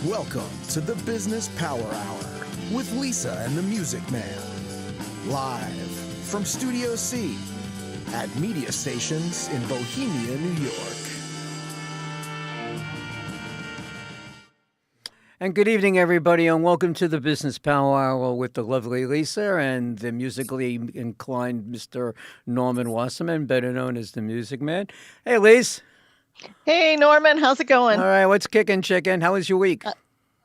Welcome to the Business Power Hour with Lisa and the Music Man. Live from Studio C at media stations in Bohemia, New York. And good evening, everybody, and welcome to the Business Power Hour with the lovely Lisa and the musically inclined Mr. Norman Wasserman, better known as the Music Man. Hey, Lisa. Hey, Norman, how's it going? All right, what's kicking, chicken? How was your week?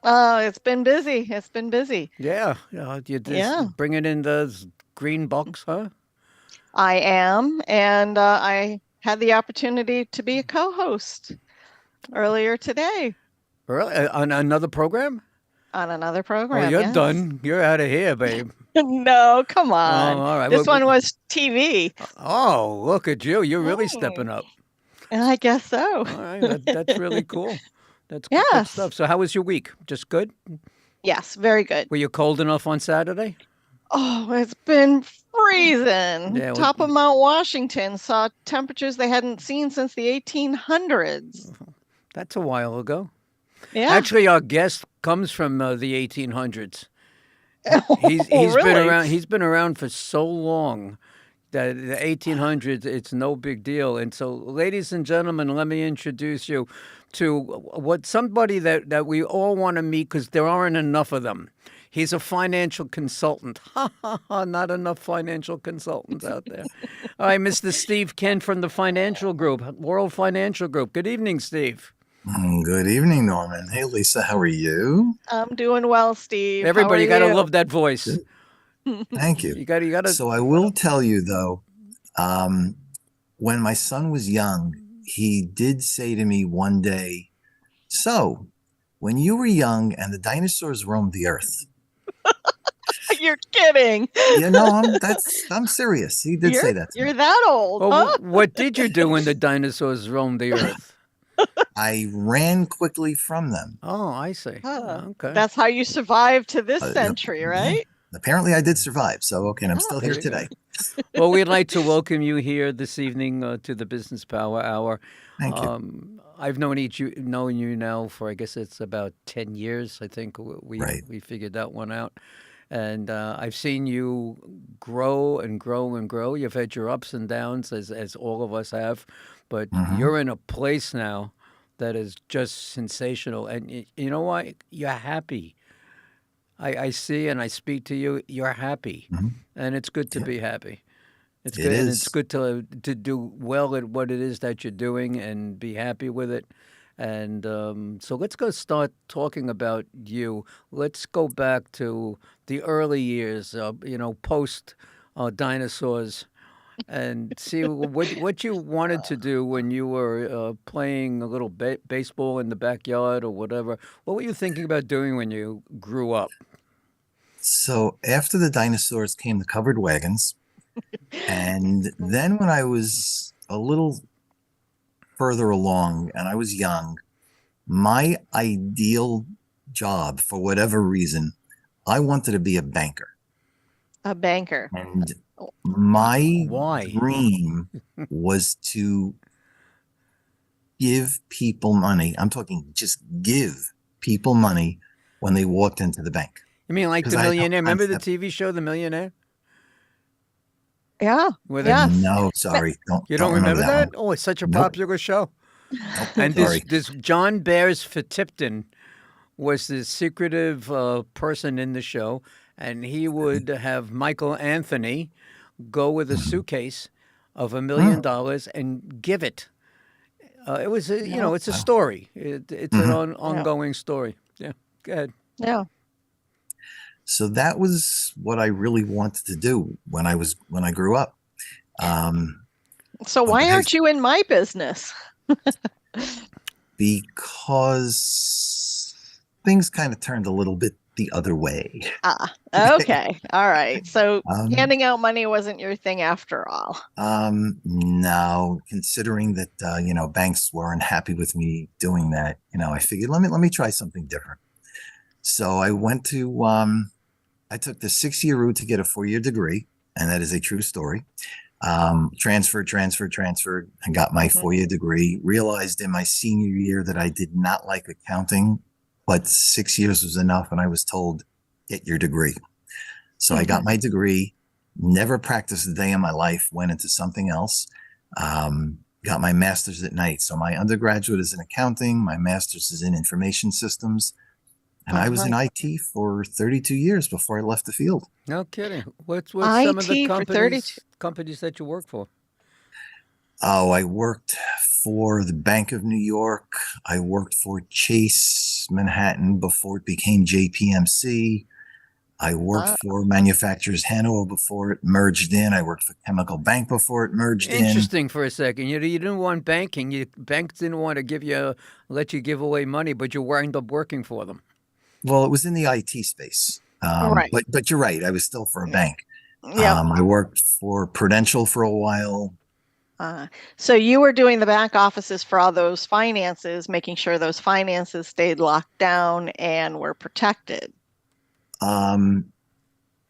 It's been busy. It's been busy. Yeah, you just bringing in those green box, huh? I am, and I had the opportunity to be a co-host earlier today. Really? On another program? On another program, Oh, you're yes. done. You're out of here, babe. No, come on. Oh, all right. This one was TV. Oh, look at you. You're really stepping up. I guess so. All right, that's really cool. That's good Yes. stuff. So how was your week? Just good? Yes, very good. Were you cold enough on Saturday? Oh, it's been freezing. Yeah, Top of Mount Washington saw temperatures they hadn't seen since the 1800s. That's a while ago. Yeah. Actually, our guest comes from the 1800s. He's really? been around. He's been around for so long that the 1800s, it's no big deal. And so, ladies and gentlemen, let me introduce you to somebody that we all want to meet because there aren't enough of them. He's a financial consultant. Not enough financial consultants out there. All right, Mr. Steve Kent from the Financial Group, World Financial Group. Good evening, Steve. Good evening, Norman. Hey, Lisa, how are you? I'm doing well, Steve. Everybody, you How got are to love that voice. Thank you. You got to. So I will tell you, though, when my son was young, he did say to me one day, so when you were young and the dinosaurs roamed the earth. You're kidding. You know, I'm serious. He did say that to me. You're that old, Well, huh? what did you do when the dinosaurs roamed the earth? I ran quickly from them. Oh, I see. Huh. Okay. That's how you survived to this Yep. century, right? Apparently, I did survive. So, okay, and I'm still here there you go. today. Well, we'd like to welcome you here this evening to the Business Power Hour. Thank you. I've known you now for, I guess it's about 10 years. I think we figured that one out. And I've seen you grow and grow and grow. You've had your ups and downs, as all of us have. But you're in a place now that is just sensational. And you know what? You're happy. I see and I speak to you. You're happy. And it's good to be happy. It's It good. And is. it's good to do well at what it is that you're doing and be happy with it. And so let's go start talking about you. Let's go back to the early years, post dinosaurs, and see what you wanted to do when you were playing a little baseball in the backyard or whatever. What were you thinking about doing when you grew up? So after the dinosaurs came the covered wagons. And then when I was a little further along and I was young, my ideal job, for whatever reason, I wanted to be a banker. A banker. And my Why? dream was to give people money. I'm talking just give people money when they walked into the bank. You mean like 'Cause The I had no Millionaire? Remember the concept. TV show, The Millionaire? Yeah. Where they- Yes. No, sorry. You don't remember that? one. Oh, it's such a Nope. popular show. Nope, And sorry. this John Bears Tipton was the secretive person in the show, and he would have Michael Anthony go with a suitcase of $1 million and give it. It was, it's a story. It's an ongoing story. Yeah, go ahead. Yeah. So that was what I really wanted to do when I grew up. So why aren't you in my business? Because things kind of turned a little bit the other way. Okay. All right. So handing out money wasn't your thing after all. No, considering that banks weren't happy with me doing that, I figured let me try something different. So I went to I took the 6-year route to get a 4-year degree, and that is a true story. Transferred, and got my 4-year degree. Realized in my senior year that I did not like accounting, but 6 years was enough, and I was told, get your degree. So I got my degree, never practiced a day in my life, went into something else, got my master's at night. So my undergraduate is in accounting, my master's is in information systems, and I was in IT for 32 years before I left the field. No kidding. What's some of the IT for companies that you work for? Oh, I worked for the Bank of New York. I worked for Chase Manhattan before it became JPMC. I worked for Manufacturers Hanover before it merged in. I worked for Chemical Bank before it merged in. Interesting for a second. You didn't want banking. Banks didn't want to let you give away money, but you wound up working for them. Well, it was in the IT space. Right. But you're right. I was still for a bank. Yeah. I worked for Prudential for a while. So you were doing the back offices for all those finances, making sure those finances stayed locked down and were protected.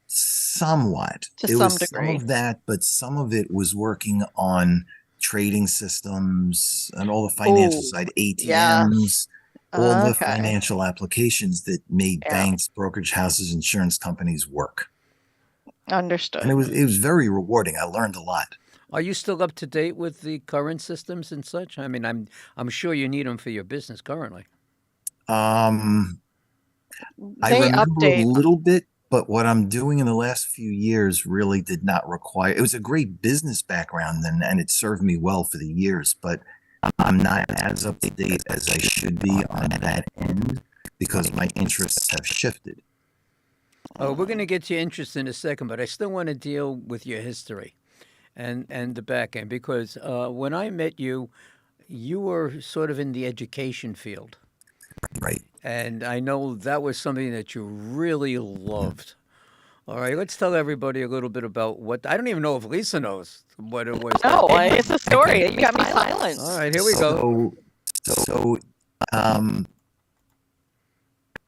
Somewhat. To it some was degree. Some of that, but some of it was working on trading systems and all the financial side, ATMs, all the financial applications that made banks, brokerage houses, insurance companies work. Understood. And it was very rewarding. I learned a lot. Are you still up to date with the current systems and such? I mean, I'm sure you need them for your business currently. I remember a little bit, but what I'm doing in the last few years really did not require. It was a great business background and it served me well for the years, but I'm not as up to date as I should be on that end because my interests have shifted. Oh, we're going to get to your interest in a second, but I still want to deal with your history and the back end because when I met you, you were sort of in the education field. Right. And I know that was something that you really loved. All right, let's tell everybody a little bit about what. I don't even know if Lisa knows what it was. No, it's a story. You got me silent. All right, here we go. So,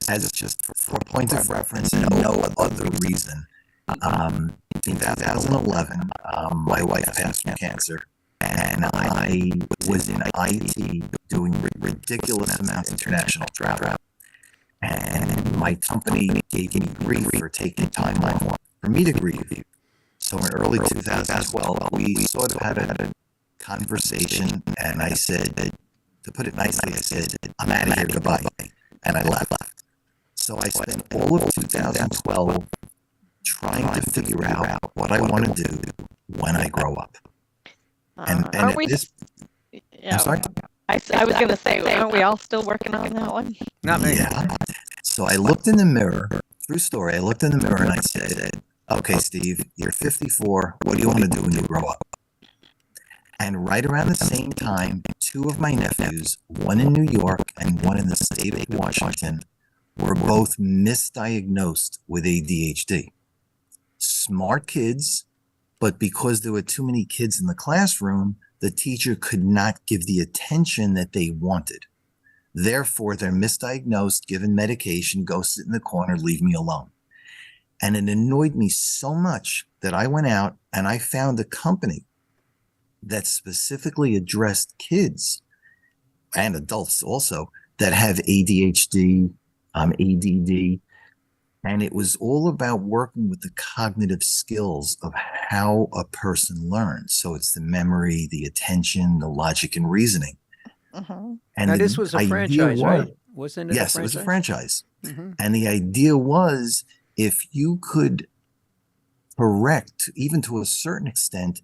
as just for a point of reference and no other reason, in 2011, my wife passed from cancer. And I was in IT doing ridiculous amounts of international travel. And my company gave me grief for taking time off for me to grieve. So in early 2012, we sort of had a conversation. And I said, to put it nicely, I said, I'm out of here, goodbye. And I left. So I spent all of 2012 trying to figure out what I want to do when I grow up. And aren't we? I'm sorry? I was going to say, aren't we all still working on that one? Not me. Yeah. So I looked in the mirror, true story. I looked in the mirror and I said, okay, Steve, you're 54. What do you want to do when you grow up? And right around the same time, two of my nephews, one in New York and one in the state of Washington, were both misdiagnosed with ADHD. Smart kids, but because there were too many kids in the classroom, the teacher could not give the attention that they wanted. Therefore, they're misdiagnosed, given medication, go sit in the corner, leave me alone. And it annoyed me so much that I went out and I found a company that specifically addressed kids and adults also that have ADHD, ADD, and it was all about working with the cognitive skills of how a person learns. So it's the memory, the attention, the logic, and reasoning. Mm-hmm. And now, this was a franchise, right? Wasn't it? Yes, it was a franchise. Mm-hmm. And the idea was if you could correct, even to a certain extent,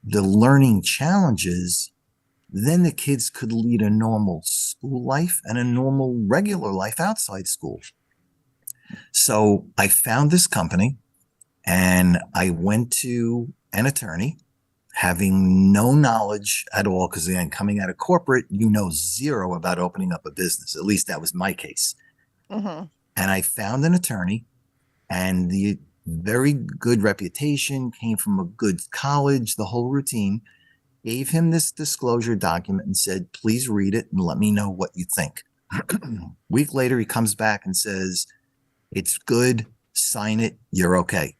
the learning challenges, then the kids could lead a normal school life and a normal regular life outside school. So I found this company and I went to an attorney having no knowledge at all, because again, coming out of corporate, you know zero about opening up a business. At least that was my case. Mm-hmm. And I found an attorney, and the very good reputation, came from a good college, the whole routine. Gave him this disclosure document and said, please read it and let me know what you think. Week later, he comes back and says, it's good. sign it, you're okay.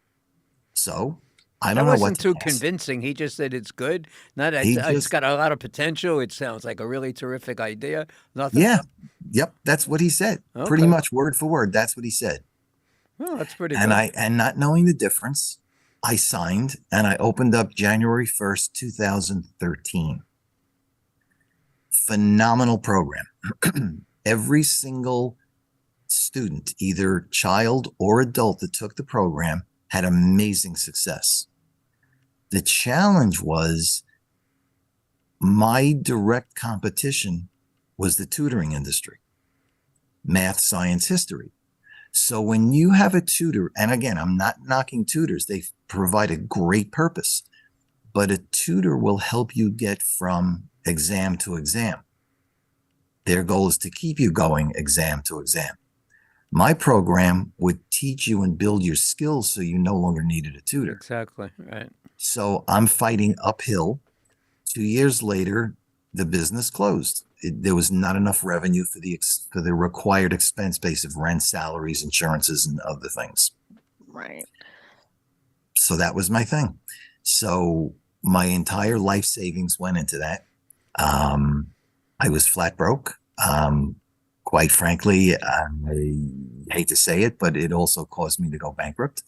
So I That don't know what wasn't to too ask. convincing. He just said it's good. Not He it's just, got a lot of potential. It sounds like a really terrific idea. Nothing. yeah, yep, that's what he said. Pretty Okay. much word for word, that's what he said. Well, that's pretty And good. not knowing the difference, I signed and I opened up January 1st, 2013. Phenomenal program. Every single student, either child or adult that took the program, had amazing success. The challenge was my direct competition was the tutoring industry, math, science, history. So when you have a tutor, and again, I'm not knocking tutors, they provide a great purpose, but a tutor will help you get from exam to exam. Their goal is to keep you going exam to exam. My program would teach you and build your skills so you no longer needed a tutor. Exactly. Right. So I'm fighting uphill. 2 years later, the business closed. There was not enough revenue for the required expense base of rent, salaries, insurances, and other things. Right. So that was my thing. So my entire life savings went into that. I was flat broke. Quite frankly, I hate to say it, but it also caused me to go bankrupt.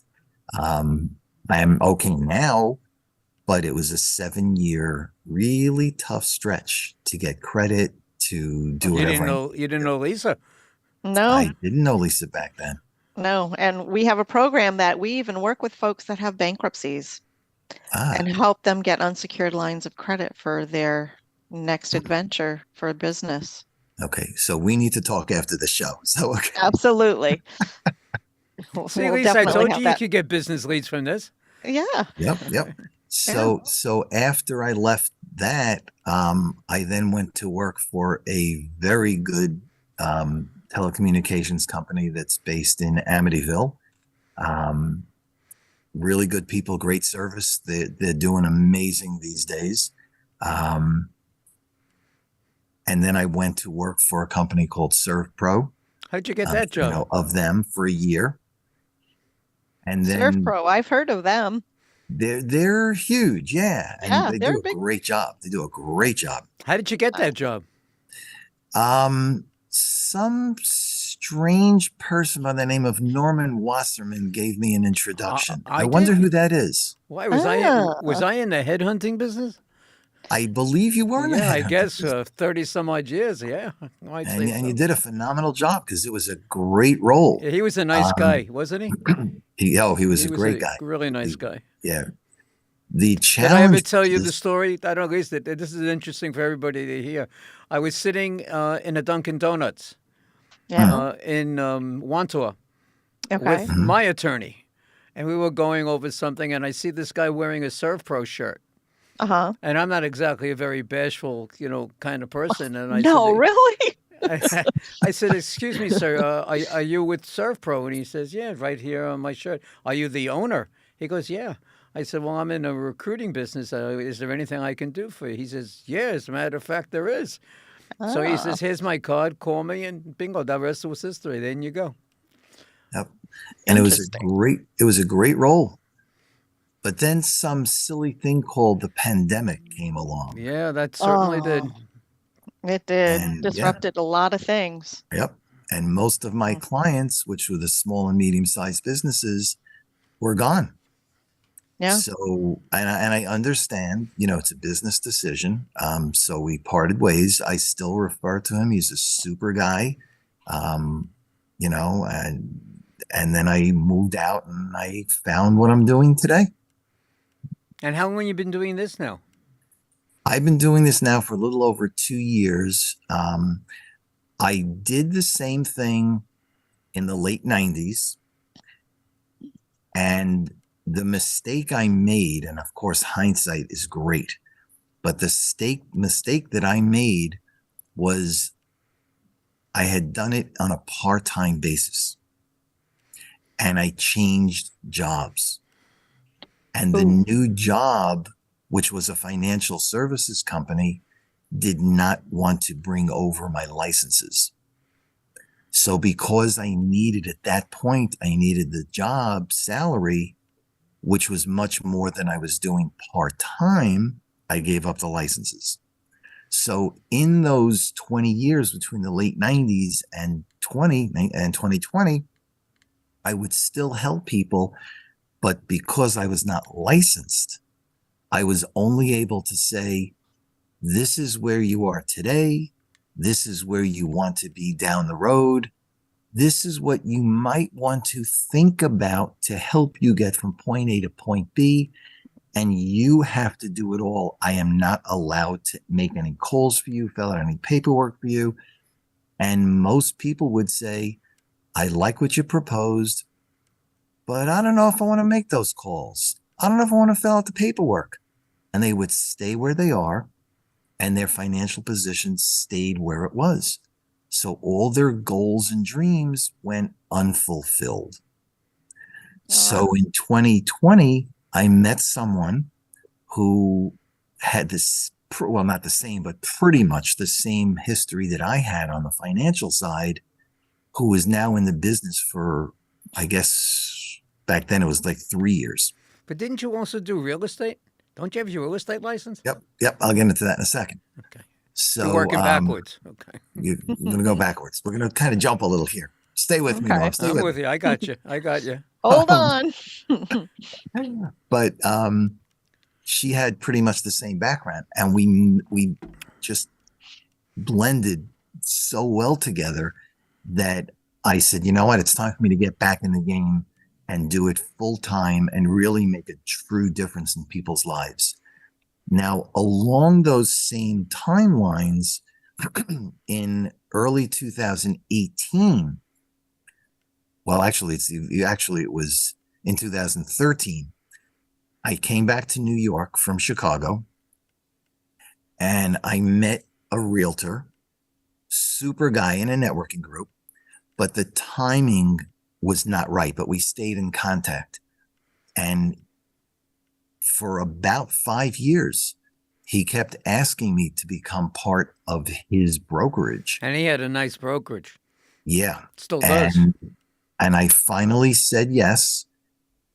I am okay now, but it was a 7-year, really tough stretch to get credit, to do whatever. You didn't know Lisa? No, I didn't know Lisa back then. no. And we have a program that we even work with folks that have bankruptcies and help them get unsecured lines of credit for their next adventure for a business. Okay, so we need to talk after the show. So okay. Absolutely. See, We'll Lisa, I definitely told have you that. you could get business leads from this. Yeah. Yep. So after I left that, I then went to work for a very good telecommunications company that's based in Amityville. Really good people, great service. They're doing amazing these days. And then I went to work for a company called ServPro. How'd you get that job? Of them for a year. And then ServPro, I've heard of them. they're huge, yeah. And Yeah, they they're do a big. great job. They do a great job. How did you get that job? Some strange person by the name of Norman Wasserman gave me an introduction. I wonder did? who that is. Why Ah. was I in the headhunting business? I believe you were in the Yeah, I headhunting guess business. 30 some odd years. Yeah, I'd say And so. you did a phenomenal job because it was a great role. Yeah, he was a nice guy, wasn't he? He was He a was great a guy. really nice guy. Yeah. The Did challenge. I ever tell you the is- story? I don't know. This is interesting for everybody to hear. I was sitting in a Dunkin' Donuts Yeah. in Wantua Okay. with my attorney, and we were going over something, and I see this guy wearing a ServPro shirt. Uh-huh. And I'm not exactly a very bashful, kind of person. And I No, said, really? I said, "Excuse me, sir, are you with ServPro?" And he says, "Yeah, right here on my shirt." "Are you the owner?" He goes, "Yeah." I said, "Well, I'm in a recruiting business. Is there anything I can do for you?" He says, "Yeah, as a matter of fact, there is." So he Ah. says, "Here's my card. Call me, and bingo, the rest was history. Then you go." Yep. And it was Interesting. a great role. But then some silly thing called the pandemic came along. Yeah, that certainly did. It did. And, yeah. Disrupted a lot of things. Yep. And most of my clients, which were the small and medium-sized businesses, were gone. Yeah. So, and I understand, it's a business decision. So we parted ways. I still refer to him. He's a super guy. And then I moved out and I found what I'm doing today. And how long have you been doing this now? I've been doing this now for a little over 2 years. I did the same thing in the late 90s. And the mistake I made, and of course, hindsight is great, but the mistake that I made was I had done it on a part-time basis. And I changed jobs. And the new job, which was a financial services company, did not want to bring over my licenses. So because I needed at that point, I needed the job salary, which was much more than I was doing part-time, I gave up the licenses. So in those 20 years between the late 90s and 2020, I would still help people, but because I was not licensed, I was only able to say, this is where you are today. This is where you want to be down the road. This is what you might want to think about to help you get from point A to point B. And you have to do it all. I am not allowed to make any calls for you, fill out any paperwork for you. And most people would say, I like what you proposed, but I don't know if I want to make those calls. I don't know if I want to fill out the paperwork. And they would stay where they are, and their financial position stayed where it was. So all their goals and dreams went unfulfilled. So in 2020, I met someone who had this, well, not the same, but pretty much the same history that I had on the financial side, who is now in the business for, I guess, back then it was like 3 years. But didn't you also do real estate? Don't you have your real estate license? Yep. I'll get into that in a second. Okay. So you're working backwards. Okay. We're going to go backwards. We're going to kind of jump a little here. Stay with me, Norm. I'm with you. I got you. Hold on. But she had pretty much the same background, and we just blended so well together that I said, you know what, it's time for me to get back in the game and do it full time and really make a true difference in people's lives. Now, along those same timelines, in early 2018, well, actually, it was in 2013, I came back to New York from Chicago, and I met a realtor, super guy in a networking group, but the timing was not right, but we stayed in contact. And for about 5 years, he kept asking me to become part of his brokerage. And he had a nice brokerage. Yeah. Still does. And I finally said yes.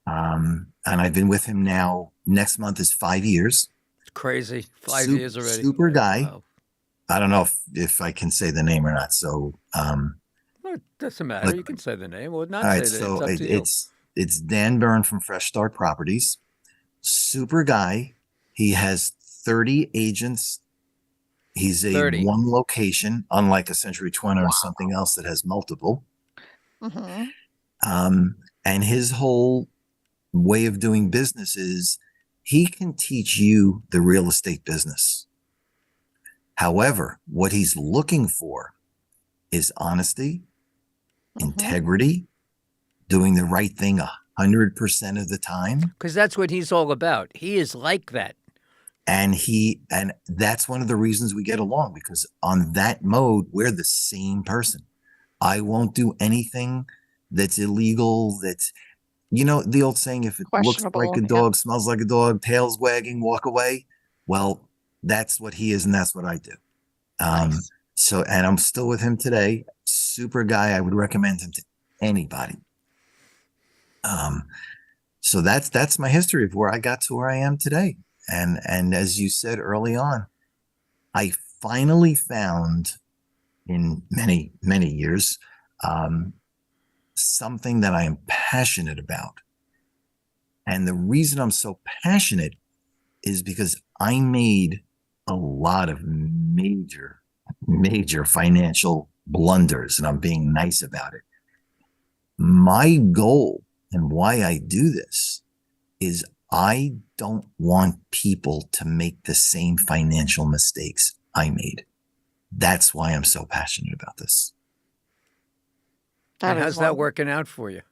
And I've been with him now. Next month is 5 years. It's crazy. 5 years already. Super guy. Wow. I don't know if I can say the name or not. So, well, it doesn't matter. You can say the name. Well, not all say right, that. so It's up to you. it's Dan Byrne from Fresh Start Properties. Super guy. He has 30 agents. He's a 30. one location, unlike a Century 20 or something else that has multiple. Mm-hmm. And his whole way of doing business is he can teach you the real estate business. However, what he's looking for is honesty, integrity, doing the right thing 100% of the time. Because that's what he's all about. He is like that. And that's one of the reasons we get along, because on that mode, we're the same person. I won't do anything that's illegal. That's, you know, the old saying, if it looks like a dog, smells like a dog, tail's wagging, walk away. Well, that's what he is, and that's what I do. Nice. So, and I'm still with him today. Super guy. I would recommend him to anybody. So that's my history of where I got to where I am today. And as you said early on, I finally found in many, many years, something that I am passionate about. And the reason I'm so passionate is because I made a lot of major financial blunders, and I'm being nice about it. My goal and why I do this is I don't want people to make the same financial mistakes I made. That's why I'm so passionate about this. And how's that working out for you?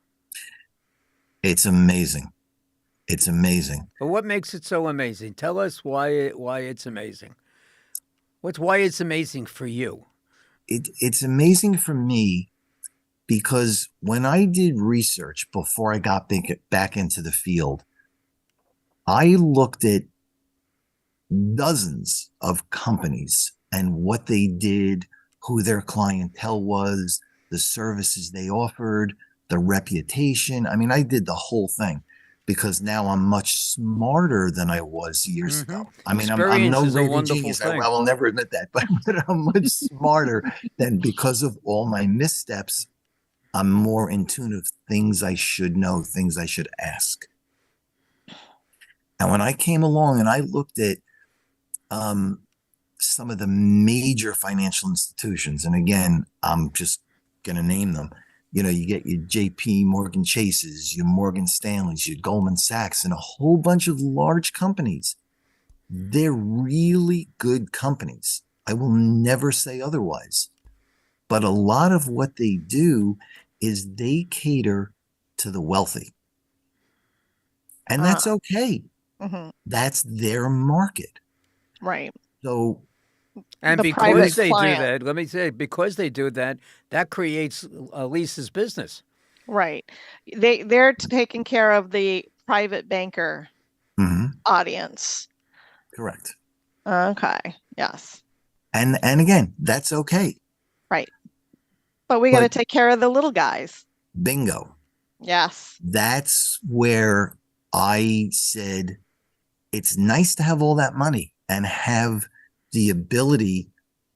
It's amazing. It's amazing. But what makes it so amazing? Tell us why it's amazing. Why it's amazing for you? It's amazing for me because when I did research before I got back into the field, I looked at dozens of companies and what they did, who their clientele was, the services they offered, the reputation. I mean, I did the whole thing because now I'm much smarter than I was years ago. I mean, I'm no raving genius. I will never admit that, but I'm much smarter than, because of all my missteps, I'm more in tune of things I should know, things I should ask. And when I came along and I looked at some of the major financial institutions, and again, I'm just going to name them. You know, you get your JP Morgan Chases, your Morgan Stanleys, your Goldman Sachs, and a whole bunch of large companies. They're really good companies. I will never say otherwise. But a lot of what they do is they cater to the wealthy. And that's okay. Mm-hmm. That's their market. Right. So, and because they do that, let me say, because they do that, that creates Lisa's business. Right. They're taking care of the private banker audience. Correct. Okay. Yes. And again, that's okay. Right. But we got to take care of the little guys. Bingo. Yes. That's where I said, it's nice to have all that money and have the ability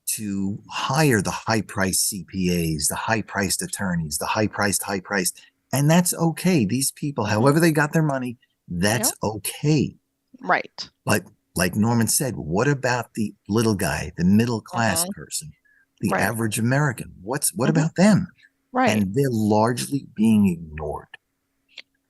to hire the high-priced CPAs, the high-priced attorneys, the high-priced. And that's okay. These people, however they got their money, that's okay. Right. But like Norman said, what about the little guy, the middle-class person, the average American? What about them? Right. And they're largely being ignored.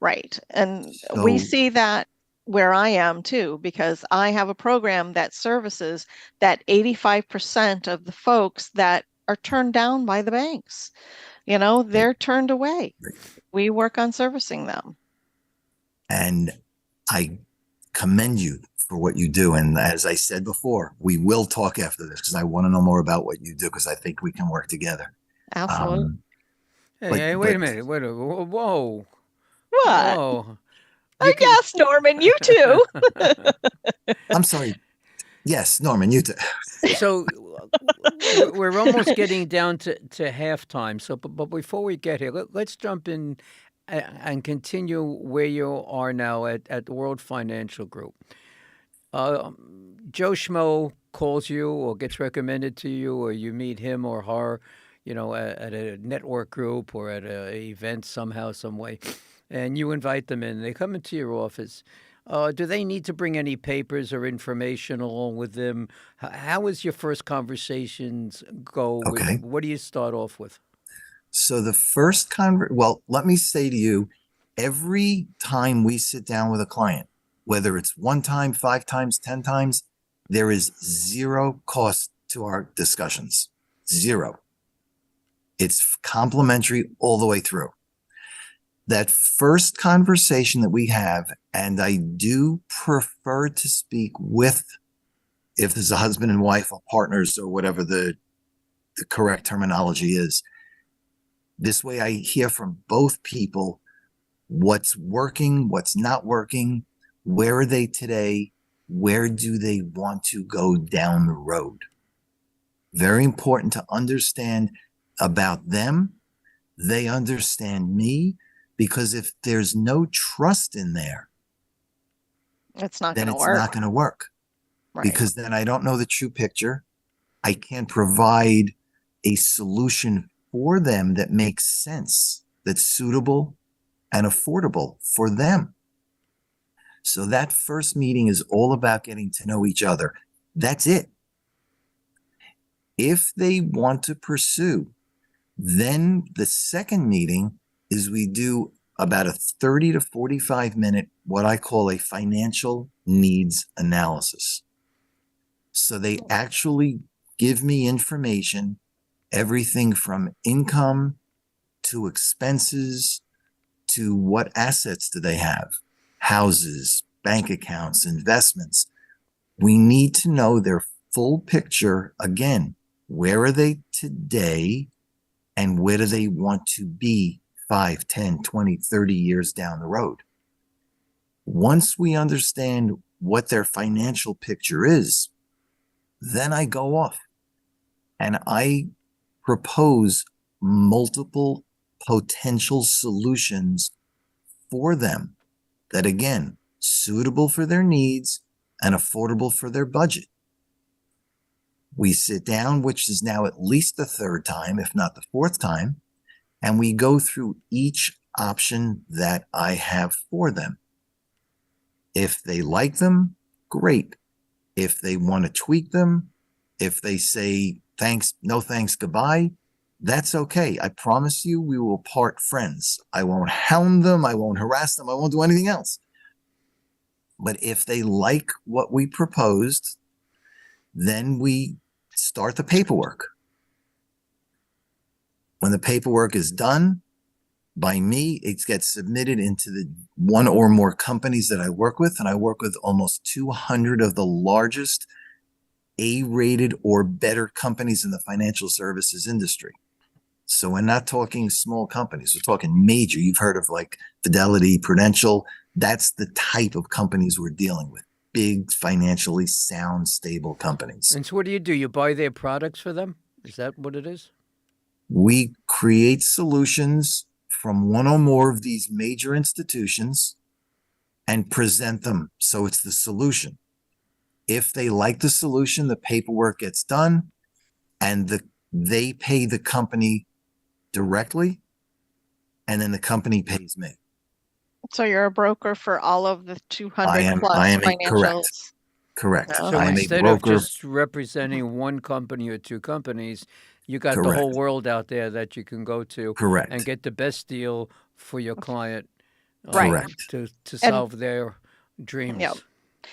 Right. And we see that where I am too, because I have a program that services that 85% of the folks that are turned down by the banks, you know, they're turned away. We work on servicing them. And I commend you for what you do. And as I said before, we will talk after this because I want to know more about what you do, because I think we can work together. Absolutely. Hey, wait a minute. Whoa. What? Whoa. Yes, Norman, you too. I'm sorry. Yes, Norman, you too. So we're almost getting down to halftime. So, but before we get here, let's jump in and continue where you are now at the World Financial Group. Joe Schmo calls you or gets recommended to you, or you meet him or her, you know, at a network group or at an event somehow, some way. And you invite them in. They come into your office. Do they need to bring any papers or information along with them? How is your first conversations go? Okay. What do you start off with? So the first well, let me say to you, every time we sit down with a client, whether it's 1 time, 5 times, 10 times, there is 0 cost to our discussions. 0. It's complimentary all the way through. That first conversation that we have, and I do prefer to speak with, if there's a husband and wife or partners or whatever the correct terminology is. This way I hear from both people what's working, what's not working, where are they today, where do they want to go down the road. Very important to understand about them. They understand me. Because if there's no trust in there, it's not then going to it's work. not going to work. Right. Because then I don't know the true picture. I can't provide a solution for them that makes sense, that's suitable and affordable for them. So that first meeting is all about getting to know each other. That's it. If they want to pursue, then the second meeting is we do about a 30 to 45 minute, what I call a financial needs analysis. So they actually give me information, everything from income to expenses to what assets do they have, houses, bank accounts, investments. We need to know their full picture. Again, where are they today and where do they want to be 5, 10, 20, 30 years down the road? Once we understand what their financial picture is, then I go off and I propose multiple potential solutions for them that, again, suitable for their needs and affordable for their budget. We sit down, which is now at least the third time, if not the fourth time, and we go through each option that I have for them. If they like them, great. If they want to tweak them, if they say thanks, no thanks, goodbye, that's okay. I promise you we will part friends. I won't hound them. I won't harass them. I won't do anything else. But if they like what we proposed, then we start the paperwork. When the paperwork is done by me, it gets submitted into the one or more companies that I work with. And I work with almost 200 of the largest A-rated or better companies in the financial services industry. So we're not talking small companies. We're talking major. You've heard of like Fidelity, Prudential. That's the type of companies we're dealing with. Big, financially sound, stable companies. And so what do? You buy their products for them? Is that what it is? We create solutions from one or more of these major institutions and present them. So it's the solution. If they like the solution, the paperwork gets done and they pay the company directly, and then the company pays me. So you're a broker for all of the 200 plus financials. Correct. No. So instead of just representing one company or two companies, you got the whole world out there that you can go to and get the best deal for your client to solve their dreams. Yep.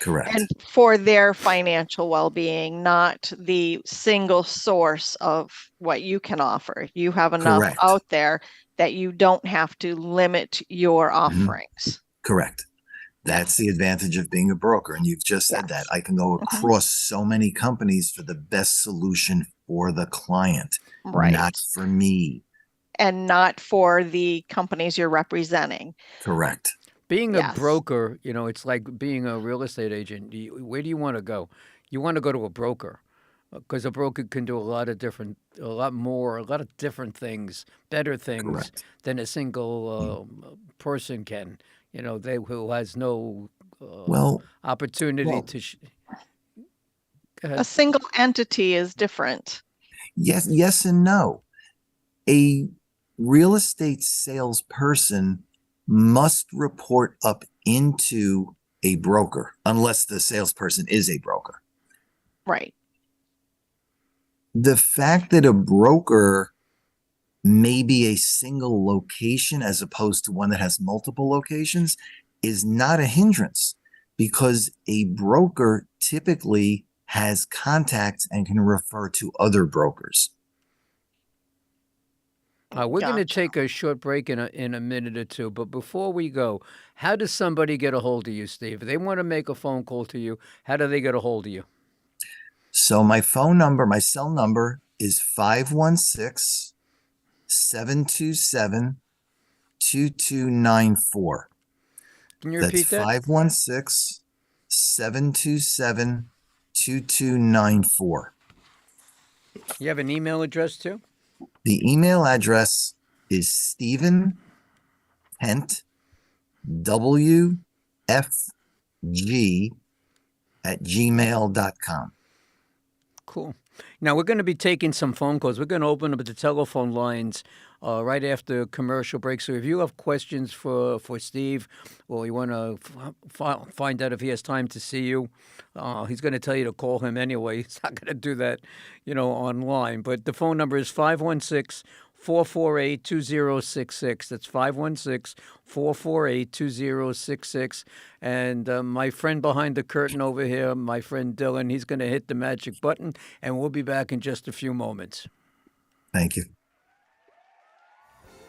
Correct. And for their financial well-being, not the single source of what you can offer. You have enough out there that you don't have to limit your offerings. Correct. That's the advantage of being a broker. And you've just said that. I can go across so many companies for the best solution for the client, not for me. And not for the companies you're representing. Correct. Being a broker, it's like being a real estate agent. Where do you want to go? You want to go to a broker because a broker can do a lot of different things, better things than a single person can. Who has no opportunity to. A single entity is different. Yes and no. A real estate salesperson must report up into a broker unless the salesperson is a broker. Right. The fact that a broker may be a single location as opposed to one that has multiple locations is not a hindrance, because a broker typically has contacts and can refer to other brokers. We're going to take a short break in a minute or two, but before we go, how does somebody get a hold of you, Steve? If they want to make a phone call to you, how do they get a hold of you? So my cell number is 516-727-2294. Can you repeat that? 516-727-2294. You have an email address too? The email address is Stephen Kent, WFG@gmail.com. Cool. Now, we're going to be taking some phone calls. We're going to open up the telephone lines right after commercial break. So if you have questions for Steve, or you want to find out if he has time to see you, he's going to tell you to call him anyway. He's not going to do that, online. But the phone number is 516-448-2066. That's 516-448-2066. And my friend behind the curtain over here, my friend Dylan, he's going to hit the magic button, and we'll be back in just a few moments. Thank you.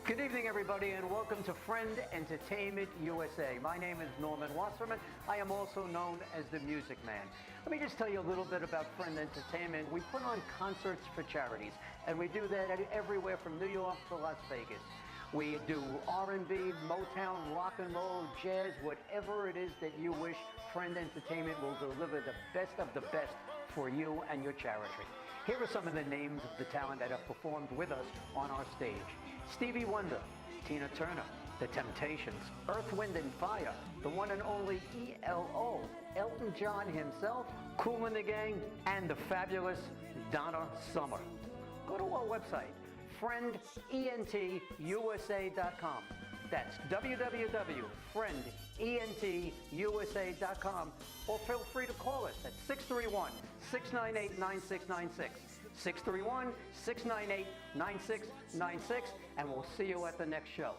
Good evening, everybody, and welcome to Friend Entertainment USA. My name is Norman Wasserman. I am also known as the Music Man. Let me just tell you a little bit about Friend Entertainment. We put on concerts for charities, and we do that everywhere from New York to Las Vegas. We do R&B, Motown, rock and roll, jazz, whatever it is that you wish, Friend Entertainment will deliver the best of the best for you and your charity. Here are some of the names of the talent that have performed with us on our stage. Stevie Wonder, Tina Turner, The Temptations, Earth, Wind and Fire, the one and only ELO, Elton John himself, Kool and the Gang, and the fabulous Donna Summer. Go to our website, friendentusa.com. That's www.friendentusa.com, or feel free to call us at 631-698-9696, 631-698-9696, and we'll see you at the next show.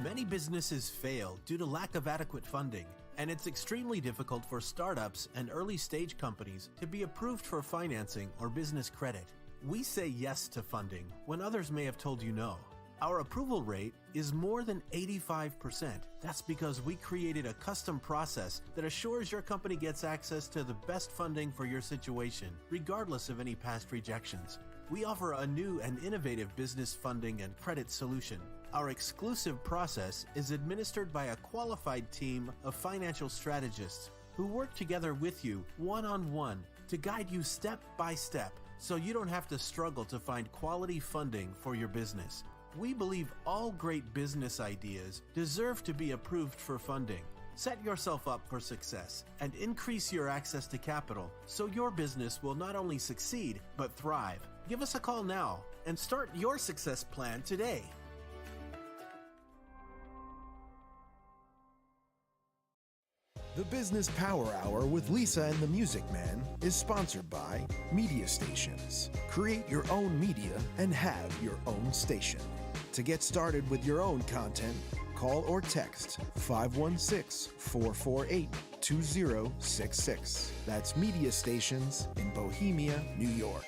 Many businesses fail due to lack of adequate funding, and it's extremely difficult for startups and early-stage companies to be approved for financing or business credit. We say yes to funding when others may have told you no. Our approval rate is more than 85%. That's because we created a custom process that assures your company gets access to the best funding for your situation, regardless of any past rejections. We offer a new and innovative business funding and credit solution. Our exclusive process is administered by a qualified team of financial strategists who work together with you one-on-one to guide you step by step so you don't have to struggle to find quality funding for your business. We believe all great business ideas deserve to be approved for funding. Set yourself up for success and increase your access to capital so your business will not only succeed but thrive. Give us a call now and start your success plan today. The Business Power Hour with Lisa and the Music Man is sponsored by Media Stations. Create your own media and have your own station. To get started with your own content, call or text 516-448-2066. That's Media Stations in Bohemia, New York.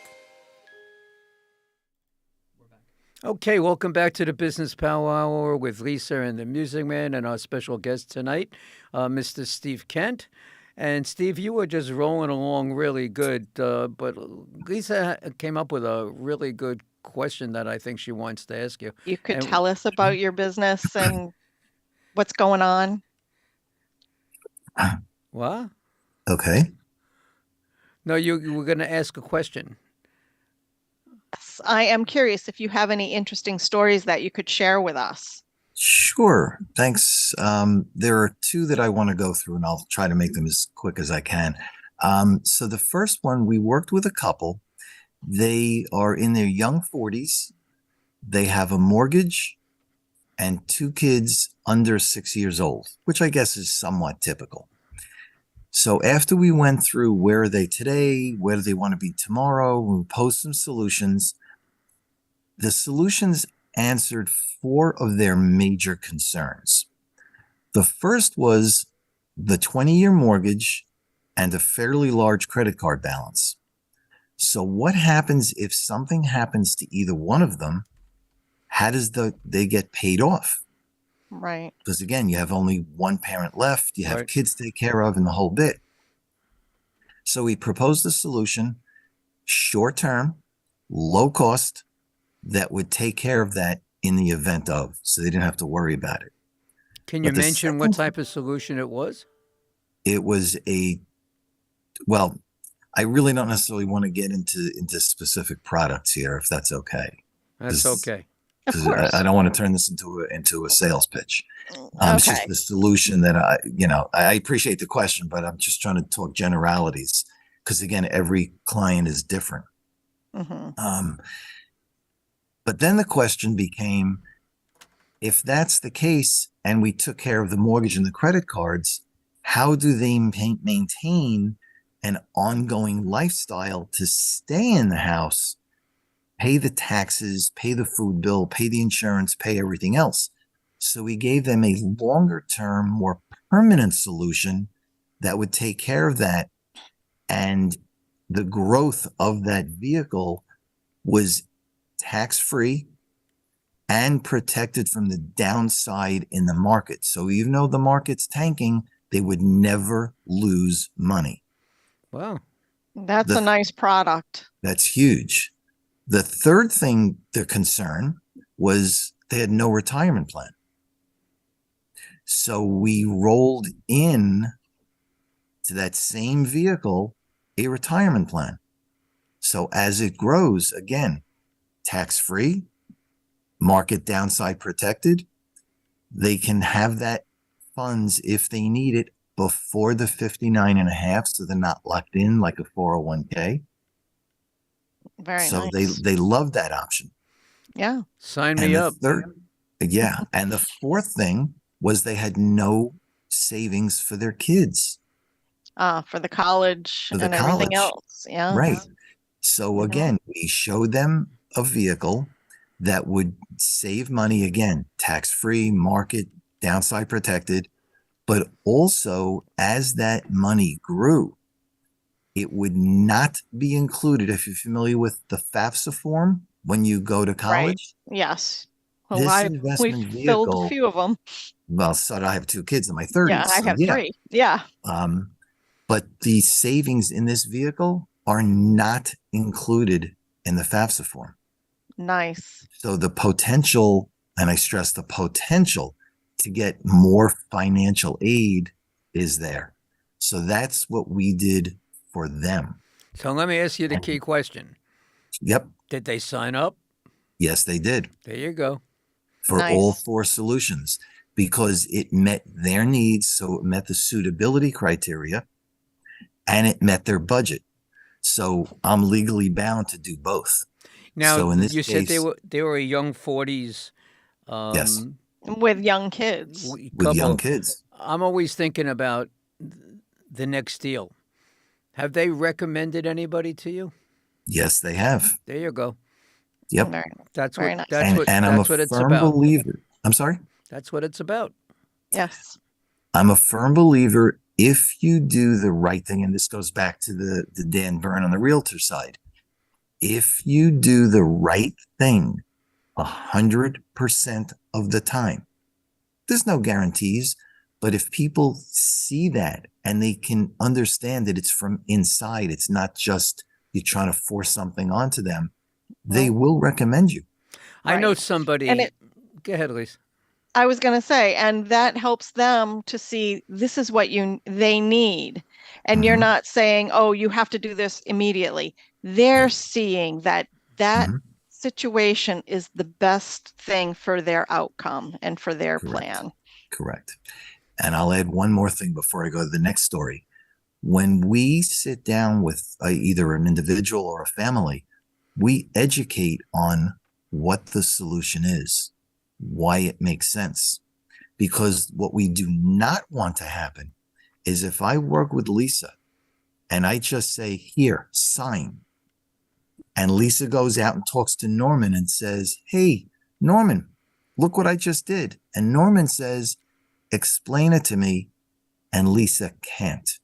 Okay, welcome back to the Business Power Hour with Lisa and the Music Man and our special guest tonight, Mr. Steve Kent. And Steve, you were just rolling along really good, but Lisa came up with a really good question that I think she wants to ask you. You could tell us about your business and what's going on. What? Okay. No, you were going to ask a question. I am curious if you have any interesting stories that you could share with us. Sure. Thanks. There are two that I want to go through, and I'll try to make them as quick as I can. So the first one, we worked with a couple. They are in their young 40s. They have a mortgage and two kids under 6 years old, which I guess is somewhat typical. So after we went through where are they today, where do they want to be tomorrow, we posed some solutions. The solutions answered four of their major concerns. The first was the 20-year mortgage and a fairly large credit card balance. So what happens if something happens to either one of them? How does they get paid off? Right. Because again, you have only one parent left, you have Right. kids to take care of and the whole bit. So we proposed a solution, short term, low cost, that would take care of that in the event of, so they didn't have to worry about it. Can you But the mention what second- type of solution it was? It was well, I really don't necessarily want to get into specific products here, if that's okay. That's This is- okay. Of 'Cause course. I don't want to turn this into a sales pitch. It's just Okay. the solution that I appreciate the question, but I'm just trying to talk generalities because again, every client is different. Mhm. But then the question became, if that's the case and we took care of the mortgage and the credit cards, how do they maintain an ongoing lifestyle to stay in the house, pay the taxes, pay the food bill, pay the insurance, pay everything else? So we gave them a longer term, more permanent solution that would take care of that. And the growth of that vehicle was tax-free and protected from the downside in the market. So even though the market's tanking, they would never lose money. Wow. That's a nice product. That's huge. The third thing, the concern was they had no retirement plan. So we rolled in to that same vehicle a retirement plan. So as it grows, again, tax-free, market downside protected, they can have that funds if they need it before the 59 and a half, so they're not locked in like a 401k. Very So nice. they love that option. Yeah. Sign me up. Yeah. And the fourth thing was they had no savings for their kids. For the college For the and everything college. else. Yeah. Right. So again, we showed them a vehicle that would save money, again, tax-free, market, downside protected, but also as that money grew, it would not be included. If you're familiar with the FAFSA form when you go to college. Right. Yes. Well, This investment we've filled a vehicle, few of them. well, so I have 2 kids in my 30s. Yeah, I so have 3. Yeah. But the savings in this vehicle are not included in the FAFSA form. Nice. So the potential, and I stress the potential, to get more financial aid is there. So that's what we did for them. So let me ask you the key question. Yep. Did they sign up? Yes, they did. There you go. For Nice. all 4 solutions, because it met their needs. So it met the suitability criteria and it met their budget. So I'm legally bound to do both. Now, so in this you case, said they were a young 40s. Yes. With young kids. With young kids. I'm always thinking about the next deal. Have they recommended anybody to you? Yes, they have. There you go. Yep. That's Very what nice. that's what and I'm that's a what it's firm about. believer. I'm sorry? That's what it's about. Yes. I'm a firm believer if you do the right thing, and this goes back to the Dan Byrne on the realtor side. If you do the right thing 100% of the time, there's no guarantees, but if people see that and they can understand that it's from inside, it's not just you're trying to force something onto them, they will recommend you. I know Right. somebody. And Go ahead, Elise. I was going to say, and that helps them to see this is what they need. And you're Mhm. not saying, oh, you have to do this immediately. They're seeing that Mhm. situation is the best thing for their outcome and for their Correct. plan. Correct. And I'll add one more thing before I go to the next story. When we sit down with either an individual or a family, we educate on what the solution is, why it makes sense. Because what we do not want to happen is if I work with Lisa and I just say, here, sign. And Lisa goes out and talks to Norman and says, hey, Norman, look what I just did. And Norman says, explain it to me. And Lisa can't.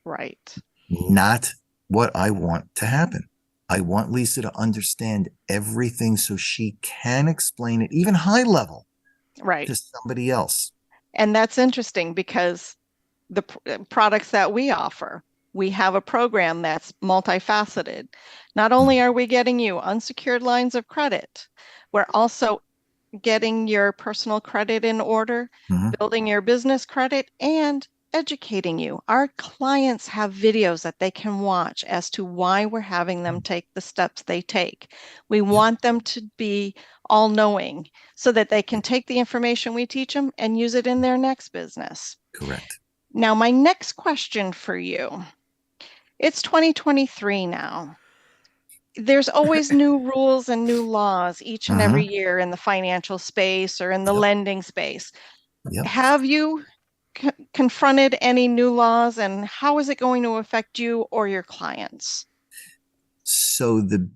Right. Not what I want to happen. I want Lisa to understand everything so she can explain it, even high level, Right. to somebody else. And that's interesting because the products that we offer, we have a program that's multifaceted. Not only are we getting you unsecured lines of credit, we're also getting your personal credit in order, building your business credit, and educating you. Our clients have videos that they can watch as to why we're having them take the steps they take. We want them to be all-knowing so that they can take the information we teach them and use it in their next business. Correct. Now, my next question for you, it's 2023 now. There's always new rules and new laws each and every year in the financial space or in the lending space. Have you confronted any new laws, and how is it going to affect you or your clients? So the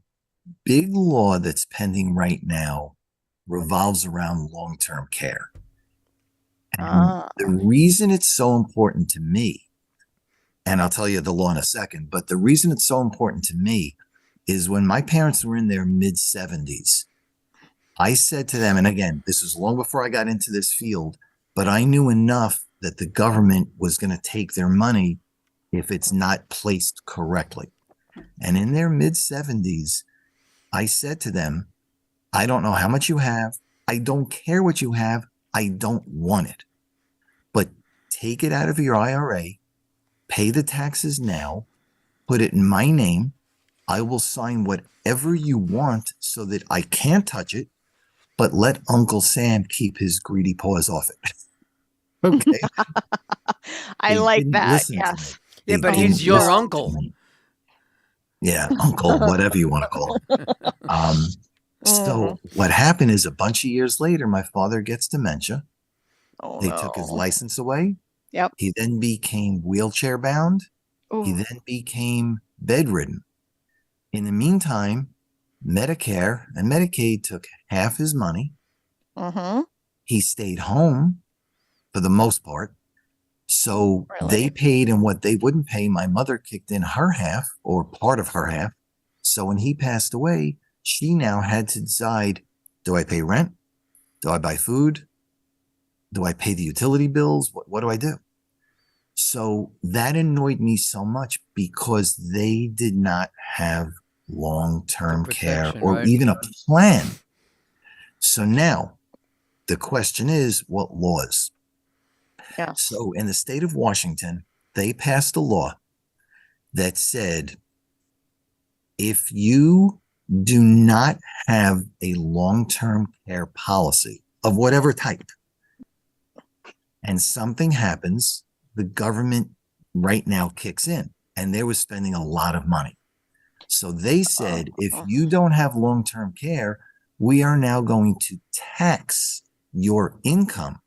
big law that's pending right now revolves around long-term care. And the reason it's so important to me, and I'll tell you the law in a second, but the reason it's so important to me is when my parents were in their mid-70s, I said to them, and again, this was long before I got into this field, but I knew enough that the government was going to take their money if it's not placed correctly. And in their mid-70s, I said to them, I don't know how much you have. I don't care what you have. I don't want it. take it out of your IRA, pay the taxes now, put it in my name. I will sign whatever you want so that I can't touch it, but let Uncle Sam keep his greedy paws off it. Okay. I They like didn't that. listen to Yes. me. Yeah, They but didn't he's your listen to uncle. me. Yeah, uncle, whatever you want to call him. So what happened is a bunch of years later, my father gets dementia. Oh, They took his no. license away. Yep. He then became wheelchair bound. He Ooh. then became bedridden. In the meantime, Medicare and Medicaid took half his money. Mm-hmm. He stayed home for the most part. So Really? they paid, and what they wouldn't pay, my mother kicked in her half or part of her half. So when he passed away, she now had to decide, do I pay rent? Do I buy food? Do I pay the utility bills? What do I do? So that annoyed me so much because they did not have long-term The care protection, or right? even a plan. So now the question is, what laws? Yeah. So in the state of Washington, they passed a law that said, if you do not have a long-term care policy of whatever type, and something happens, the government right now kicks in, and they were spending a lot of money. So they said, if you don't have long-term care, we are now going to tax your income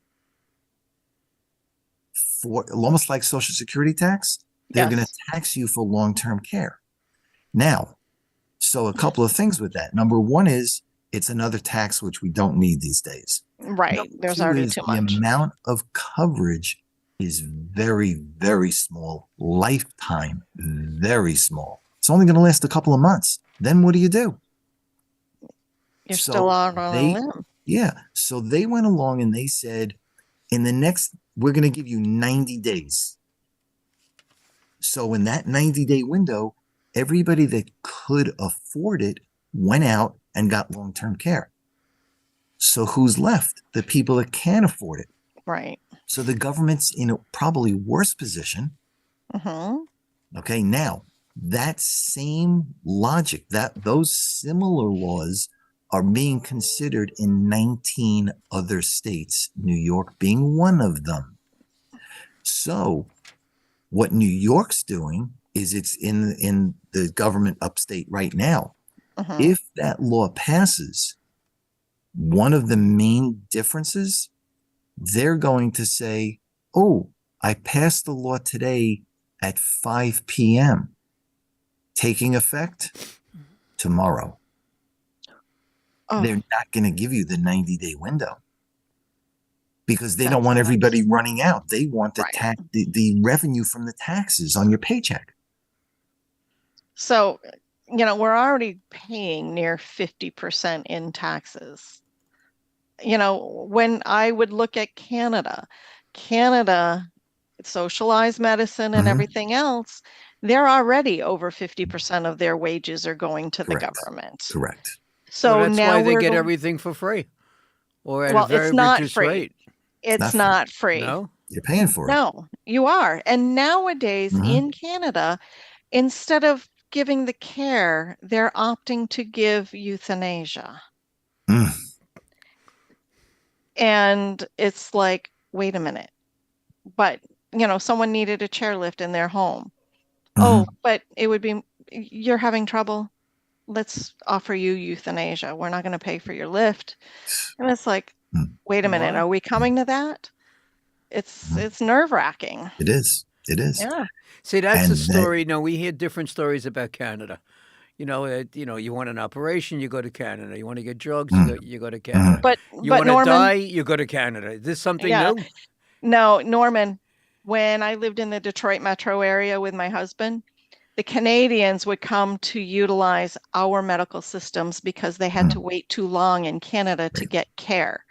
for almost like Social Security tax. They're going to tax you for long-term care. Now, so a couple of things with that. Number one is it's another tax, which we don't need these days. Right. Number There's two already is too the much. amount of coverage is very, very small. Lifetime, very small. It's only going to last a couple of months. Then what do? You're So still out on a they, limb. yeah. So they went along and they said, in the next, we're going to give you 90 days. So in that 90-day window, everybody that could afford it went out and got long-term care. So who's left? The people that can't afford it. Right. So the government's in a probably worse position. Mm-hmm. Okay, now that same logic, that those similar laws are being considered in 19 other states, New York being one of them. So what New York's doing is it's in the government upstate right now. Mm-hmm. If that law passes, one of the main differences, they're going to say, oh, I passed the law today at 5 p.m., taking effect tomorrow. Oh, They're not going to give you the 90-day window because they That's don't want nice. everybody running out. They want the Right. the revenue from the taxes on your paycheck. so, we're already paying near 50% in taxes. When I would look at Canada, socialized medicine and Mhm. everything else, they're already over 50% of their wages are going to the Correct. government. Correct. So Well, that's now why they we're get going, everything for free or at well, a very it's not reduced free. rate. It's not not free. No? You're paying for it. No, you are. And nowadays Mhm. in Canada, instead of giving the care, they're opting to give euthanasia. Mm. And it's like, wait a minute. But, someone needed a chairlift in their home. Oh, but it would be, you're having trouble. Let's offer you euthanasia. We're not going to pay for your lift. And it's like, wait a minute, Why? are we coming to that? It's nerve-wracking. It is. It is. Yeah. See, that's And a that- story. We hear different stories about Canada. You want an operation, you go to Canada. You want to get drugs, you go to Canada. But You want to Norman, die, you go to Canada. Is this something Yeah. new? no, Norman, when I lived in the Detroit metro area with my husband, the Canadians would come to utilize our medical systems because they had to wait too long in Canada to Right. get care.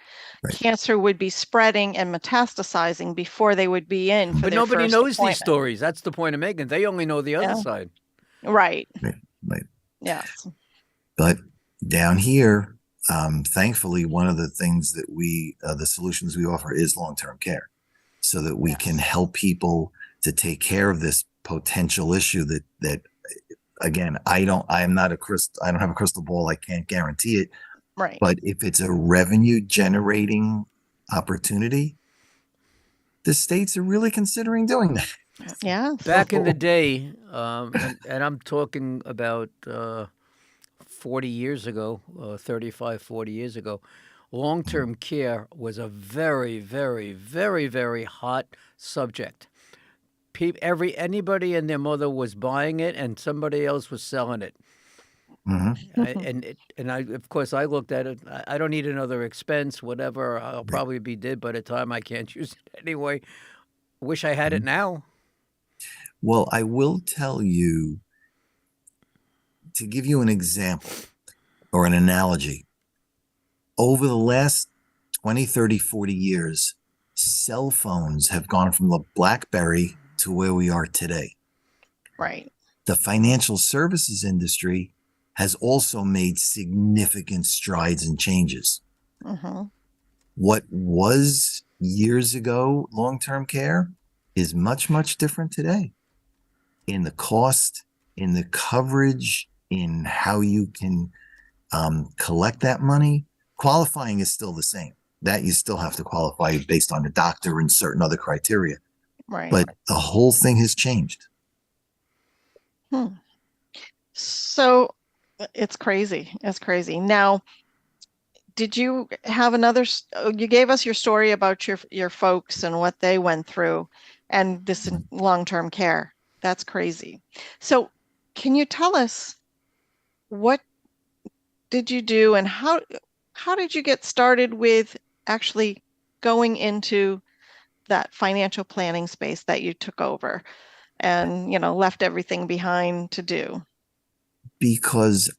Right. Cancer would be spreading and metastasizing before they would be in for But their nobody first knows these appointment. stories. That's the point I'm making. They only know the other Yeah. side. Right. Right. Yes. But down here, thankfully, one of the things that the solutions we offer is long-term care. so that we can help people to take care of this potential issue that again, I don't have a crystal ball. I can't guarantee it. Right. But if it's a revenue generating opportunity, the states are really considering doing that. Yeah. Back in the day, and I'm talking about 40 years ago, 35, 40 years ago, long-term care was a very, very, very, very hot subject. Anybody and their mother was buying it, and somebody else was selling it. And I, of course, I looked at it. I don't need another expense, whatever. I'll probably be dead by the time I can't use it anyway. Wish I had it now. Well, I will tell you, to give you an example or an analogy, over the last 20, 30, 40 years, cell phones have gone from the BlackBerry to where we are today. Right. The financial services industry has also made significant strides and changes. What was years ago long-term care is much, much different today in the cost, in the coverage, in how you can collect that money. Qualifying is still the same. That you still have to qualify based on the doctor and certain other criteria. Right. But the whole thing has changed. So it's crazy. It's crazy. Now, did you have you gave us your story about your folks and what they went through and this long-term care. That's crazy. So can you tell us, what did you do and how did you get started with actually going into that financial planning space that you took over and, left everything behind to do? Because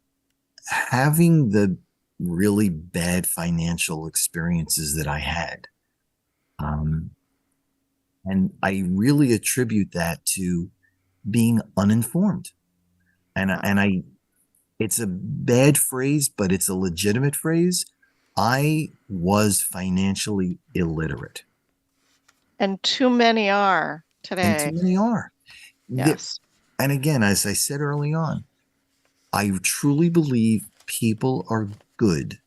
having the really bad financial experiences that I had, and I really attribute that to being uninformed. And it's a bad phrase, but it's a legitimate phrase. I was financially illiterate. And too many are today. And too many are. Yes. And again, as I said early on, I truly believe people are good.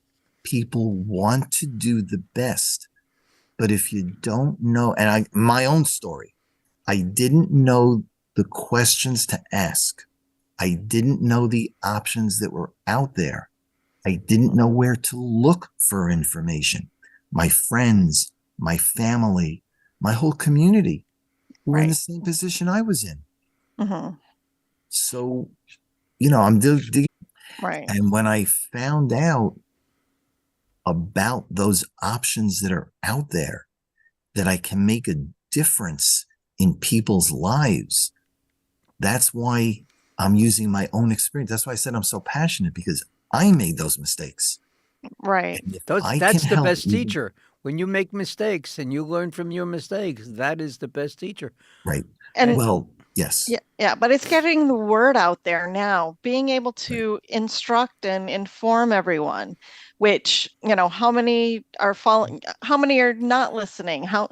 People want to do the best. But if you don't know, and my own story, I didn't know the questions to ask. I didn't know the options that were out there. I didn't know where to look for information. My friends, my family, my whole community were in the same position I was in. So, I'm digging. Right. And when I found out about those options that are out there, that I can make a difference in people's lives, that's why I'm using my own experience. That's why I said I'm so passionate, because I made those mistakes. Right. That's the best teacher. When you make mistakes and you learn from your mistakes, that is the best teacher. Right. And yes. Yeah, but it's getting the word out there now, being able to instruct and inform everyone, which, how many are following, how many are not listening, how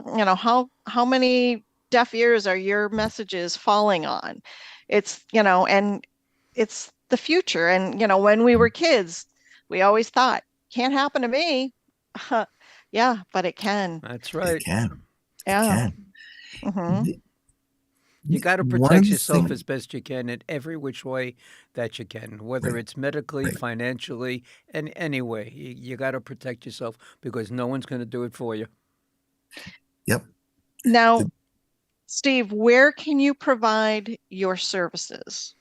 many deaf ears are your messages falling on? It's, and it's the future. And, when we were kids, we always thought, can't happen to me. Yeah, but it can. That's right. It can. Yeah. It can. You got to protect yourself as best you can in every which way that you can, whether it's medically, financially, and any way. You got to protect yourself, because no one's going to do it for you. Yep. Now, Steve, where can you provide your services?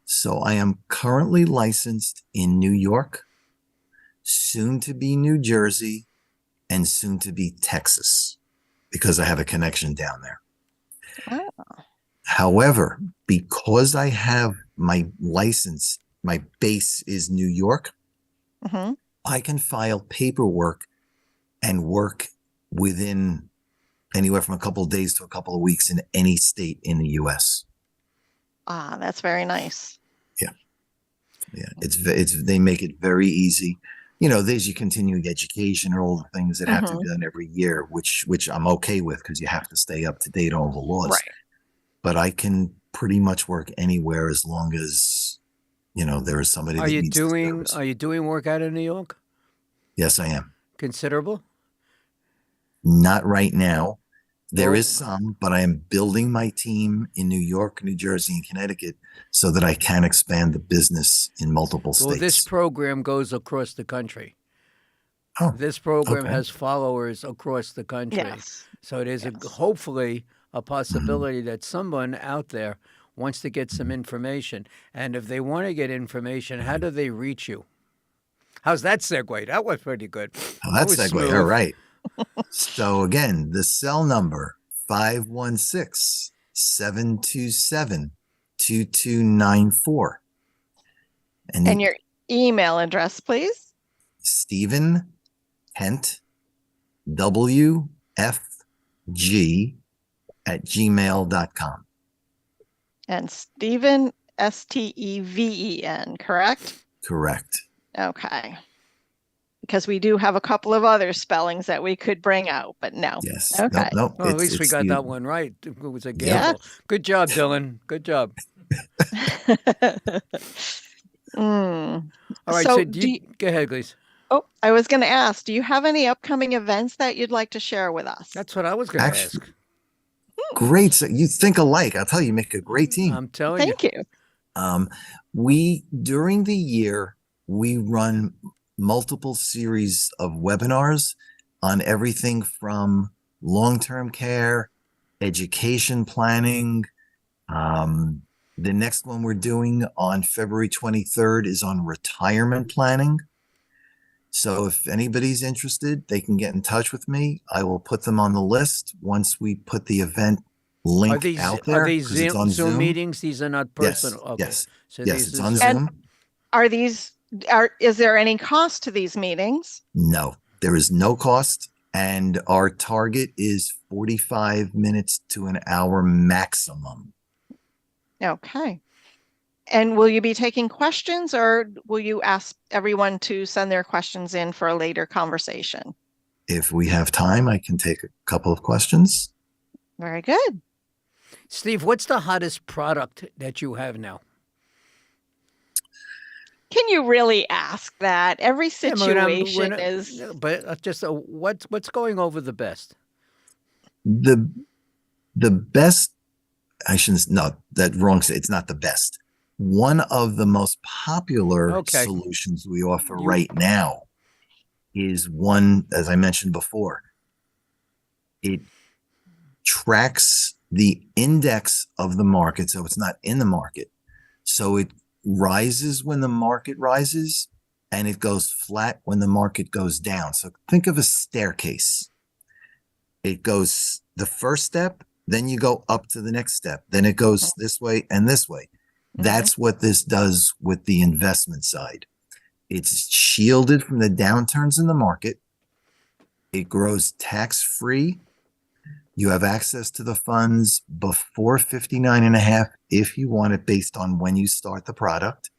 So I am currently licensed in New York, soon to be New Jersey, and soon to be Texas, because I have a connection down there. Oh. However, because I have my license, my base is New York, I can file paperwork and work within anywhere from a couple of days to a couple of weeks in any state in the U.S. Ah, that's very nice. Yeah. They make it very easy. there's your continuing education or all the things that have to be done every year, which I'm okay with because you have to stay up to date on all the laws. Right. But I can pretty much work anywhere as long as, there is somebody Are that you needs the doing service. Are you doing work out in New York? Yes, I am. Considerable? Not right now. There Well- is some, but I am building my team in New York, New Jersey, and Connecticut so that I can expand the business in multiple states. Well, this program goes across the country. Oh, This program okay. has followers across the country. Yes. So it is Yes. hopefully a possibility that someone out there wants to get some information. And if they want to get information, how do they reach you? How's that segue? That was pretty good. Oh, that's was segue. All smooth. right. So again, the cell number 516-727-2294. And your email address, please. Stephen Hent, WFG@gmail.com. And Stephen, Steven, correct? Correct. Okay. Because we do have a couple of other spellings that we could bring out, but no. Yes. Okay. No, Well, at least we it's got the- that one right. It was a Yeah. gamble. Good job, Dylan. Good job. Mm. All right. So So, do you- go ahead, please. Oh, I was going to ask, do you have any upcoming events that you'd like to share with us? That's what I was going to Actually, ask. Great. So you think alike. I'll tell you, you make a great team. I'm telling you. Thank you. We during the year we run multiple series of webinars on everything from long-term care, education planning. The next one we're doing on February 23rd is on retirement planning. So if anybody's interested, they can get in touch with me. I will put them on the list once we put the event link Are these out there. are these 'cause it's on Zoom meetings? These are not Yes, personal. Okay. yes, So yes, these it's are on And- Zoom. Is there any cost to these meetings? No, there is no cost. And our target is 45 minutes to an hour maximum. Okay. And will you be taking questions or will you ask everyone to send their questions in for a later conversation? If we have time, I can take a couple of questions. Very good. Steve, what's the hottest product that you have now? Can you really ask that? Every Yeah, but we're situation not- is But just what's going over the best? The best, I shouldn't, no, that wrong. It's not the best. One of the most popular Okay. solutions we offer You- right now is one, as I mentioned before, it tracks the index of the market. So it's not in the market. So it rises when the market rises and it goes flat when the market goes down. So think of a staircase. It goes the first step, then you go up to the next step. Then it goes this way and this way. That's what this does with the investment side. It's shielded from the downturns in the market. It grows tax-free. You have access to the funds before 59 and a half if you want it based on when you start the product.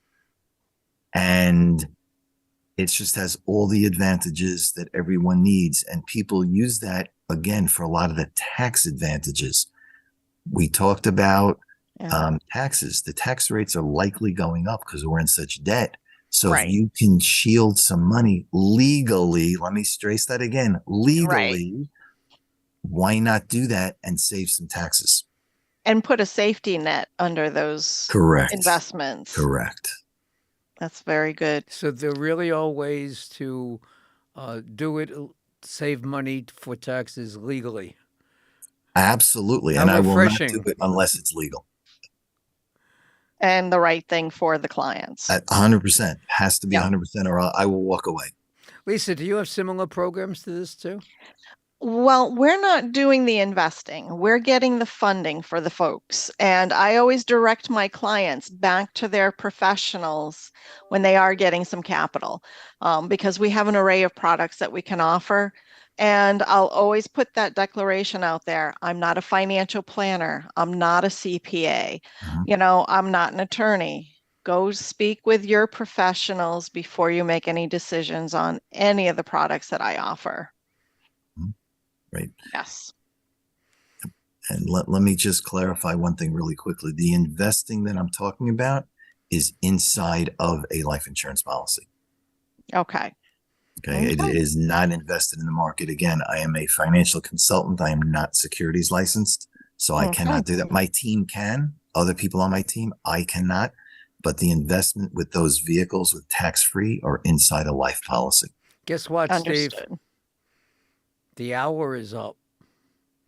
And it just has all the advantages that everyone needs. And people use that, again, for a lot of the tax advantages. We talked about taxes. The tax rates are likely going up because we're in such debt. So Right. if you can shield some money legally, let me stress that again, legally, why not do that and save some taxes? and put a safety net under those Correct. investments. Correct. That's very good. So there really are ways to do it, save money for taxes legally. Absolutely. How And I will not refreshing. do it unless it's legal. And the right thing for the clients. At 100%. Has to be Yeah. 100% or I will walk away. Lisa, do you have similar programs to this too? Well, we're not doing the investing. We're getting the funding for the folks. And I always direct my clients back to their professionals when they are getting some capital, because we have an array of products that we can offer. And I'll always put that declaration out there. I'm not a financial planner. I'm not a CPA. Mhm. I'm not an attorney. go speak with your professionals before you make any decisions on any of the products that I offer. Right. Yes. And let me just clarify one thing really quickly. The investing that I'm talking about is inside of a life insurance policy. Okay. Okay. It is not invested in the market. Again, I am a financial consultant. I am not securities licensed, so I cannot do that. My team can, other people on my team, I cannot. But the investment with those vehicles with tax-free are inside a life policy. Guess what, Understood. Steve? The hour is up.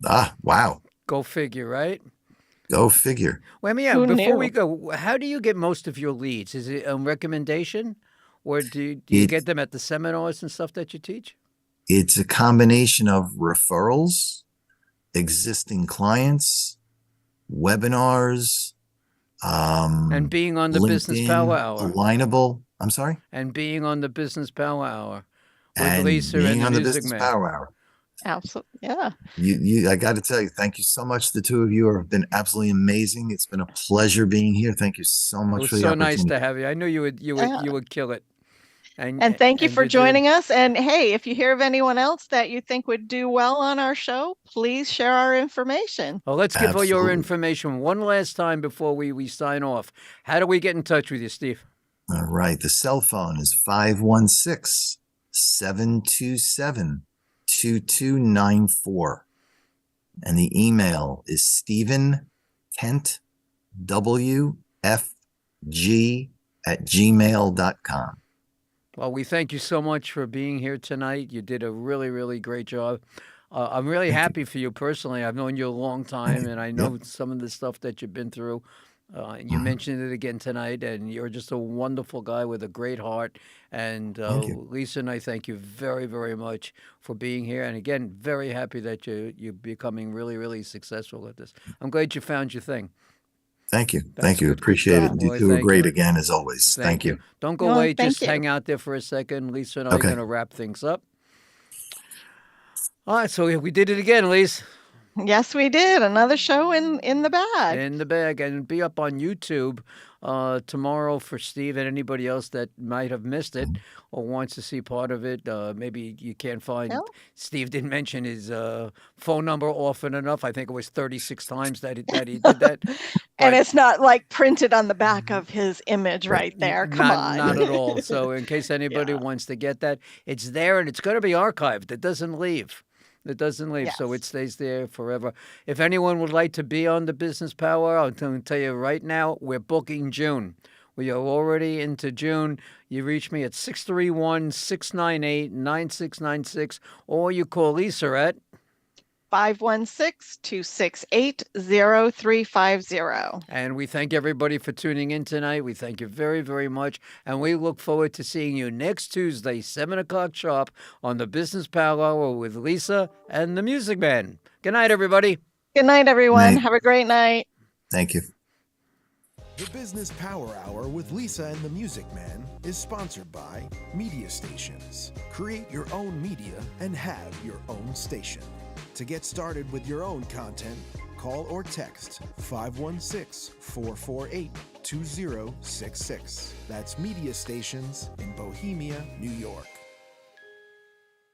Ah, wow. Go figure, right? Go figure. Well, Who before knew? we go, how do you get most of your leads? Is it a recommendation? Or do you get them at the seminars and stuff that you teach? It's a combination of referrals, existing clients, webinars, and being on the LinkedIn, Business Power Hour. Alignable. I'm sorry? And being on the Business Power Hour with And Lisa being and the on the Music Business Man. Power Hour. Absolutely. Yeah. I got to tell you, thank you so much. The two of you have been absolutely amazing. It's been a pleasure being here. Thank you so It much was for the so opportunity. nice to have you. I knew you would kill it. And thank you for did. joining us. And hey, if you hear of anyone else that you think would do well on our show, please share our information. Well, let's give all your Absolutely. information one last time before we sign off. How do we get in touch with you, Steve? All right. The cell phone is 516-727-2294. And the email is stevenkentwfg@gmail.com. Well, we thank you so much for being here tonight. You did a really, really great job. I'm really happy for you personally. I've known you a long time, and I know some of the stuff that you've been through. You mentioned it again tonight, and you're just a wonderful guy with a great heart. And Lisa and I thank you very, very much for being here. And again, very happy that you're becoming really, really successful at this. I'm glad you found your thing. Thank you. That's Thank you. good Appreciate it. stuff. You Boy, two are thank great you. again, as always. Thank you. Don't go No, away. thank Just you. hang out there for a second. Lisa and I are Okay. going to wrap things up. All right, so we did it again, Lise. Yes, we did. Another show in the bag. In the bag, and be up on YouTube tomorrow for Steve and anybody else that might have missed it or wants to see part of it. Maybe you can't find. No. Steve didn't mention his phone number often enough. I think it was 36 times that he did that. And But- it's not like printed on the back of his image right there. Come on. Not at all. So in case anybody wants to get that, it's there and it's going to be archived. It doesn't leave. It doesn't leave, so it Yes. stays there forever. If anyone would like to be on the Business Power, I'll tell you right now, we're booking June. We are already into June. You reach me at 631-698-9696, or you call Lisa at 516-268-0350. And we thank everybody for tuning in tonight. We thank you very, very much. And we look forward to seeing you next Tuesday, 7 o'clock sharp, on the Business Power Hour with Lisa and the Music Man. Good night, everybody. Good night, everyone. Night. Have a great night. Thank you. The Business Power Hour with Lisa and the Music Man is sponsored by Media Stations. Create your own media and have your own station. To get started with your own content, call or text 516-448-2066. That's Media Stations in Bohemia, New York.